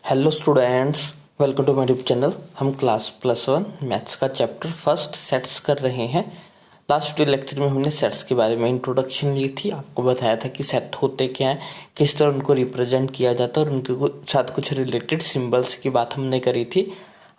Hello students, welcome to my YouTube channel. हम class +1 maths का chapter first sets कर रहे हैं। लास्ट लेक्चर में हमने सेट्स के बारे में इंट्रोडक्शन ली थी। आपको बताया था कि सेट होते क्या हैं, किस तरह उनको रिप्रेजेंट किया जाता है और उनके साथ कुछ रिलेटेड सिंबल्स की बात हमने करी थी।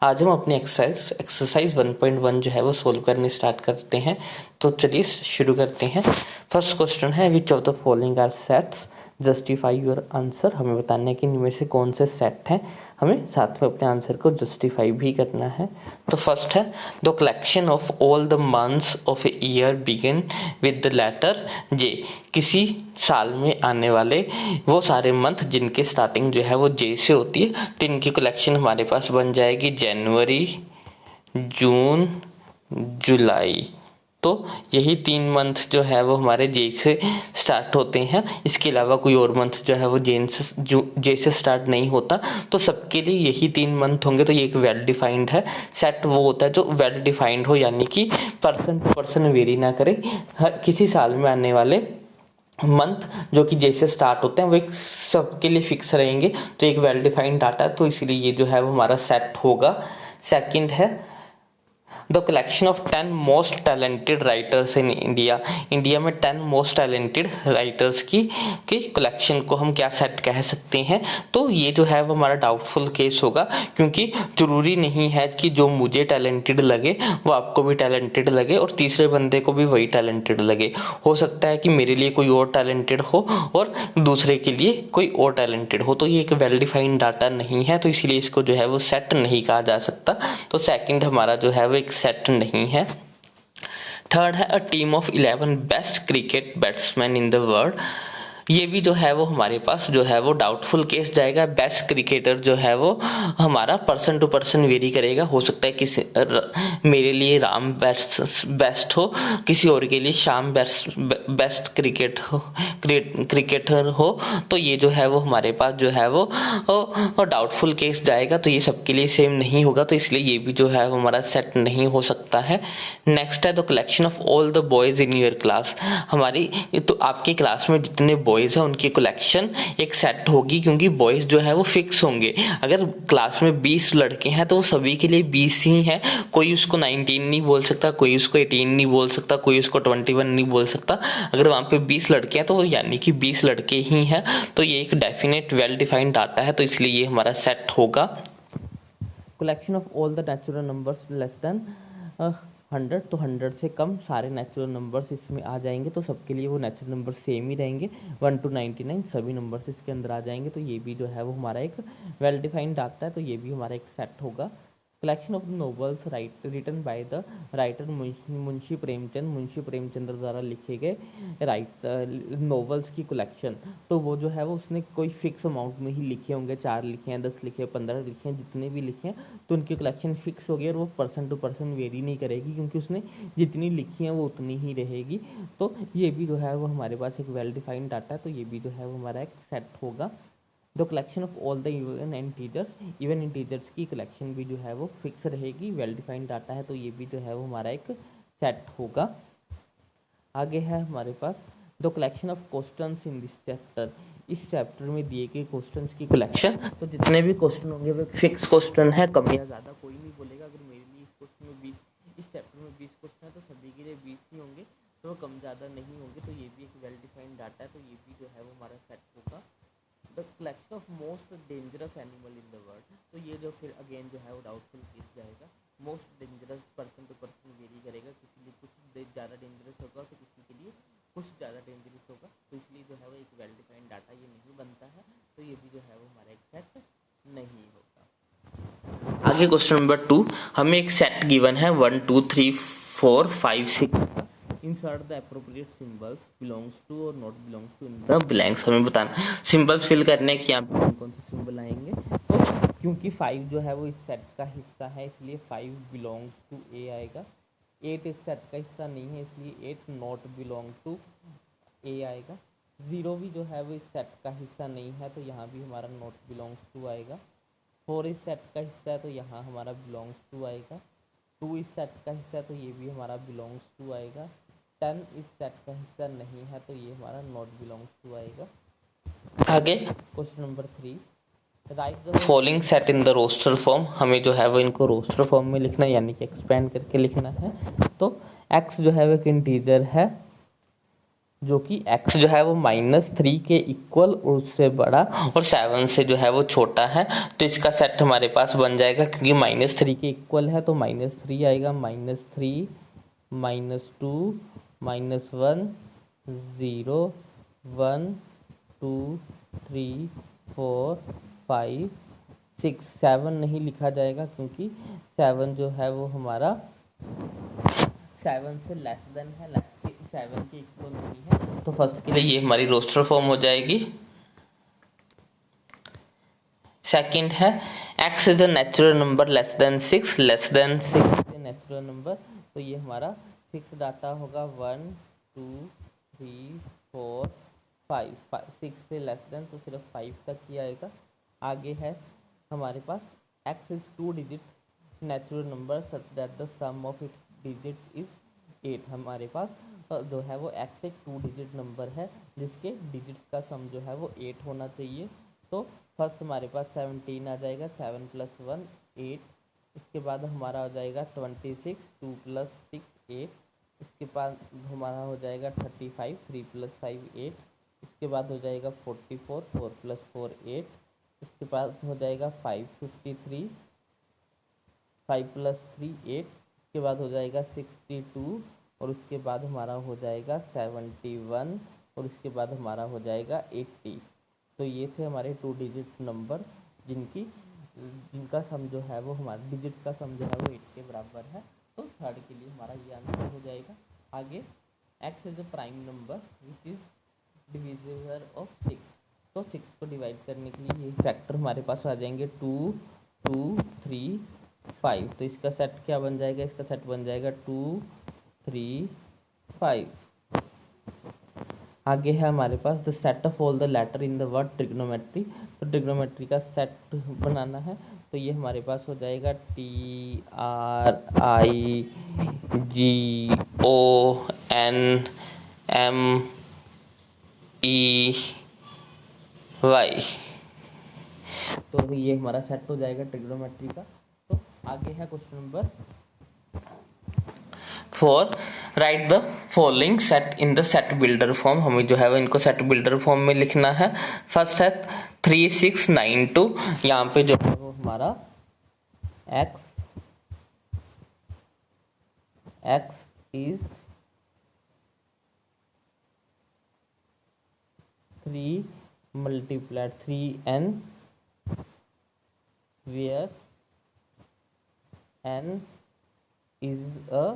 आज हम अपनी एक्सरसाइज 1.1 जो है वो सोल्व करने स्टार्ट करते हैं। तो चलिए शुरू करते हैं। फर्स्ट क्वेश्चन है, which of the following are sets, justify your answer. हमें बताना है कि इनमें से कौन से सेट हैं, हमें साथ में अपने आंसर को जस्टिफाई भी करना है। तो फर्स्ट है, the collection of all the months of a year begin with the letter J. किसी साल में आने वाले वो सारे मंथ जिनके स्टार्टिंग जो है वो जे से होती है, तो इनकी कलेक्शन हमारे पास बन जाएगी जनवरी, जून, जुलाई। तो यही 3 मंथ जो है वो हमारे जे से स्टार्ट होते हैं। इसके अलावा कोई और मंथ जो है वो जे से स्टार्ट नहीं होता। तो सबके लिए यही 3 मंथ होंगे। तो ये एक वेल डिफाइंड है। सेट वो होता है जो वेल डिफाइंड हो, यानी कि पर्सन टू पर्सन वेरी ना करे। हर किसी साल में आने वाले मंथ जो कि जैसे स्टार्ट होते हैं वो एक सबके लिए फिक्स रहेंगे। तो एक वेल डिफाइंड डाटा है, तो इसलिए ये जो है वो हमारा सेट होगा। सेकंड है, the collection of 10 most talented writers in India. India में 10 मोस्ट टैलेंटेड राइटर्स की कलेक्शन को हम क्या सेट कह सकते हैं। तो ये जो है वो हमारा डाउटफुल केस होगा, क्योंकि जरूरी नहीं है कि जो मुझे टैलेंटेड लगे वो आपको भी टैलेंटेड लगे और तीसरे बंदे को भी वही टैलेंटेड लगे। हो सकता है कि मेरे लिए कोई और टैलेंटेड हो और दूसरे के लिए कोई और टैलेंटेड हो। तो ये एक वेल डिफाइंड डाटा नहीं है, तो इसीलिए इसको जो है वो सेट नहीं कहा जा सकता। तो सेकंड हमारा जो है वो एक सेट नहीं है। थर्ड है, a team of 11 best cricket batsman in the world. ये भी जो है वो हमारे पास जो है वो डाउटफुल केस जाएगा। बेस्ट क्रिकेटर जो है वो हमारा पर्सन टू पर्सन वेरी करेगा। हो सकता है किसी मेरे लिए राम बेस्ट हो, किसी और के लिए शाम बेस्ट क्रिकेटर हो। तो ये जो है वो हमारे पास जो है वो डाउटफुल केस जाएगा। तो ये सबके लिए सेम नहीं होगा, तो इसलिए ये भी जो है वो हमारा सेट नहीं हो सकता है। नेक्स्ट है, the collection of all the boys in your class. हमारी तो आपकी क्लास में जितने बॉयज हैं उनकी कलेक्शन एक सेट होगी, क्योंकि बॉयज जो है वो फिक्स होंगे। अगर क्लास में 20 लड़के हैं तो वो सभी के लिए 20 ही हैं। कोई उसको 19 नहीं बोल सकता, कोई उसको 18 नहीं बोल सकता, कोई उसको 21 नहीं बोल सकता। अगर वहाँ पे 20 लड़के हैं तो वो यानी कि 20 लड़के ही हैं। तो ये एक डेफिनेट वेल डिफाइंड डाटा है, तो इसलिए ये हमारा सेट होगा। Collection of all the natural numbers less than 100, तो 100 से कम सारे नेचुरल नंबर्स इसमें आ जाएंगे। तो सबके लिए वो नेचुरल नंबर सेम ही रहेंगे। 1 to 99 सभी नंबर्स इसके अंदर आ जाएंगे। तो ये भी जो है वो हमारा एक वेल डिफाइंड डाटा है, तो ये भी हमारा एक सेट होगा। Collection of novels written by the writer Munshi Premchand. Munshi Premchand द्वारा लिखे गए नॉवेल्स की कलेक्शन। तो वो जो है वो उसने कोई फिक्स अमाउंट में ही लिखे होंगे। 4 लिखे हैं, 10 लिखे हैं, 15 लिखे हैं, जितने भी लिखे हैं तो उनकी कलेक्शन फिक्स होगी और वो पर्सन टू पर्सन वेरी नहीं करेगी, क्योंकि उसने जितनी लिखी है वो उतनी ही रहेगी। तो ये भी जो है वो हमारे पास एक वेल डिफाइंड डाटा है, तो ये भी जो है वो हमारा एक सेट होगा। The collection of all the even integers. Even integers की कलेक्शन भी जो है वो फिक्स रहेगी, वेल डिफाइंड डाटा है, तो ये भी जो है वो हमारा एक सेट होगा। आगे है हमारे पास the collection of questions in this chapter. इस चैप्टर में दिए गए क्वेश्चंस की कलेक्शन। तो जितने भी क्वेश्चन होंगे वो फिक्स क्वेश्चन है, कम या ज़्यादा कोई नहीं बोलेगा। अगर मेरे लिए इस क्वेश्चन में 20, इस चैप्टर में 20 क्वेश्चन है तो सभी के लिए 20 ही होंगे, तो कम ज़्यादा नहीं होंगे। तो ये भी एक वेल डिफाइंड डाटा है, तो ये भी जो है वो हमारा सेट होगा। The collection of most dangerous animal in the world. तो ये जो फिर अगेन जो है वो डाउटफुल केस जाएगा। Most dangerous person to person vary करेगा, किसी लिए कुछ ज़्यादा डेंजरस होगा तो किसी के लिए कुछ ज़्यादा डेंजरस होगा। तो इसलिए जो है वो एक वेल डिफाइंड डाटा ये नहीं बनता है, तो ये भी जो है वो हमारा एक सेट नहीं होगा। आगे क्वेश्चन नंबर 2, हमें एक सेट गिवन है 1 2 3 4 5 6। Insert the appropriate symbols belongs to और not belongs to in the blanks. हमें बताना सिंबल्स फिल करने की यहाँ पे कौन कौन से सिंबल आएंगे। तो क्योंकि 5 जो है वो इस सेट का हिस्सा है, इसलिए 5 बिलोंग्स टू ए आएगा। 8 इस सेट का हिस्सा नहीं है, इसलिए 8 नॉट बिलोंग टू ए आएगा। 0 भी जो है वो इस सेट का हिस्सा नहीं है, तो यहाँ भी हमारा नॉट बिलोंग्स टू आएगा। 4 इस सेट का हिस्सा है, तो यहाँ हमारा बिलोंग्स टू आएगा। 2 इस सेट का हिस्सा है, तो ये भी हमारा बिलोंग्स टू आएगा। 10 इस सेट का हिस्सा नहीं है, तो ये हमारा नॉट बिलोंग्स टू आएगा। आगे question number 3, write the following set in the roster form, हमें जो है वो इनको रोस्टर फॉर्म में लिखना है, यानी कि एक्सपेंड करके लिखना है। तो x जो है वो एक इंटीजर है, जो कि x जो है वो -3 के इक्वल और उससे बड़ा और 7 से जो है वो छोटा है। तो इसका सेट हमारे पास बन जाएगा, क्योंकि -3 के इक्वल है तो -3 आएगा, -3 -2 -1 0 1 2 3 4 5 6 7 नहीं लिखा जाएगा, क्योंकि 7 जो है वो हमारा 7 से लेस देन है, 7 के इक्वल नहीं है। तो फर्स्ट के लिए ये हमारी रोस्टर फॉर्म हो जाएगी। सेकंड है x is a natural number less than 6 natural number. तो ये हमारा फिक्स डाटा होगा 1 2 3 4 5 6 से लेस देन तो सिर्फ 5 तक ही आएगा। आगे है हमारे पास x is 2 digit natural number such that the sum of it digit is 8। हमारे पास जो है वो x एक 2 डिजिट नंबर है जिसके डिजिट्स का सम जो है वो 8 होना चाहिए। तो फर्स्ट हमारे पास 17 आ जाएगा, 7 + 1 8। इसके बाद हमारा हो जाएगा 26, 2 + 6 8। इसके बाद हमारा हो जाएगा 35, 3 + 5 8। इसके बाद हो जाएगा 44, 4 + 4 8। इसके बाद हो जाएगा 553, 5 + 3 8। इसके बाद हो जाएगा 62 और उसके बाद हमारा हो जाएगा 71 और इसके बाद हमारा हो जाएगा 80। तो ये थे हमारे 2 डिजिट नंबर जिनका सम जो है वो हमारा डिजिट का सम जो है वो 8 के बराबर है। तो थर्ड के लिए हमारा ये आंसर हो जाएगा। आगे x is a prime number which is divisible of 6। तो 6 को डिवाइड करने के लिए ये फैक्टर हमारे पास आ जाएंगे 2 2 3 5। तो इसका सेट क्या बन जाएगा, इसका सेट बन जाएगा 2 3 5। आगे है हमारे पास the set of all the letter in the word trigonometry. तो ट्रिग्नोमेट्री का सेट बनाना है, तो ये हमारे पास हो जाएगा TRIGONMEY। तो ये हमारा सेट हो जाएगा ट्रिग्नोमेट्री का। तो आगे है question number 4, right the following set in the set builder form. हमें जो है वो इनको सेट बिल्डर फॉर्म में लिखना है। फर्स्ट है 3 6 9 2। यहाँ पे जो है वो हमारा x is 3 × 3n where n is a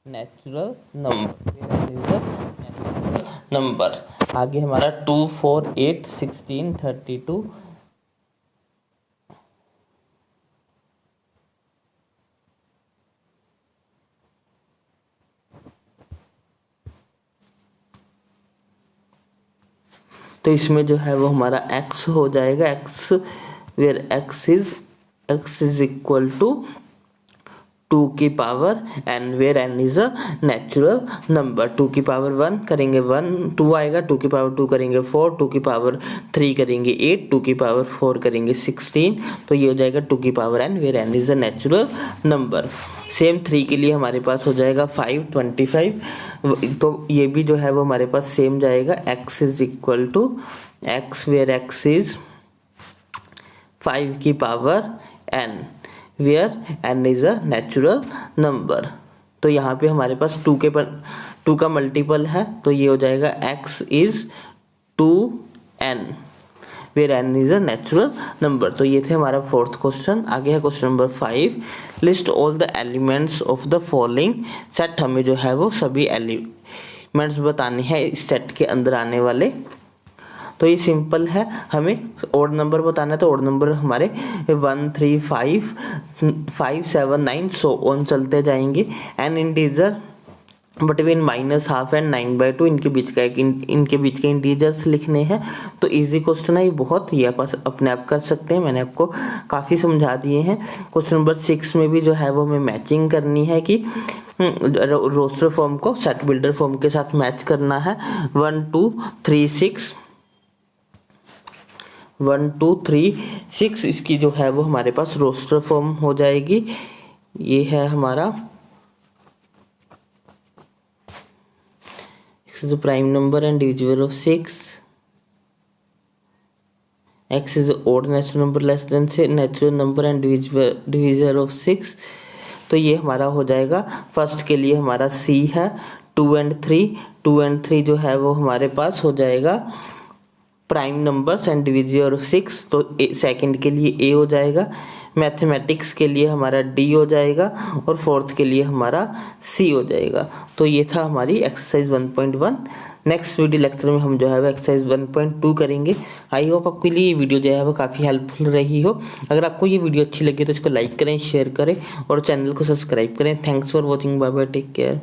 natural number। आगे हमारा 2 4 8 16 32। तो इसमें जो है वो हमारा x हो जाएगा, x where x is equal to 2 की power n where n is a natural number. 2 की पावर 1 करेंगे 1 2 आएगा, 2 की पावर 2 करेंगे 4, 2 की पावर 3 करेंगे 8, 2 की पावर 4 करेंगे 16। तो ये हो जाएगा 2 की power n where n is a natural number. Same 3 के लिए हमारे पास हो जाएगा 5 25। तो ये भी जो है वो हमारे पास सेम जाएगा, x is equal to x where x is 5 की power n where n is a natural number. तो यहाँ पे हमारे पास 2 का मल्टीपल है, तो ये हो जाएगा x is 2n where n is a natural number. तो ये थे हमारा फोर्थ क्वेश्चन। आगे है question number 5, list all the elements of the following set. हमें जो है वो सभी एलिमेंट्स बताने हैं इस सेट के अंदर आने वाले। तो ये सिंपल है, हमें ओड नंबर बताना है। तो ओड नंबर हमारे 1 3 5 5 7 9 सो ऑन चलते जाएंगे। एन इंटीजर बिटवीन -12 एंड 9/2 इनके बीच के इंटीजर्स लिखने हैं। तो इजी क्वेश्चन है ये बहुत, ये आप अपने आप कर सकते हैं, मैंने आपको काफ़ी समझा दिए हैं। क्वेश्चन नंबर 6 में भी जो है वो हमें मैचिंग करनी है कि रोस्टर फॉर्म को सेट बिल्डर फॉर्म के साथ मैच करना है। 1 2 3 6 1 2 3 6 इसकी जो है वो हमारे पास रोस्टर फॉर्म हो जाएगी। ये है हमारा x is the prime number and divisor of 6, x is the odd natural number less than natural number and divisor of 6। तो ये हमारा हो जाएगा, फर्स्ट के लिए हमारा C है 2 and 3 जो है वो हमारे पास हो जाएगा prime numbers and divisor of 6, तो सेकंड के लिए A हो जाएगा, मैथमेटिक्स के लिए हमारा D हो जाएगा और फोर्थ के लिए हमारा C हो जाएगा। तो ये था हमारी एक्सरसाइज 1.1। नेक्स्ट वीडियो लेक्चर में हम जो है वो एक्सरसाइज 1.2 करेंगे। आई होप आपके लिए ये वीडियो जो है वो काफ़ी हेल्पफुल रही हो। अगर आपको ये वीडियो अच्छी लगी तो इसको लाइक करें, शेयर करें और चैनल को सब्सक्राइब करें। Thanks for watching, bye bye, take care.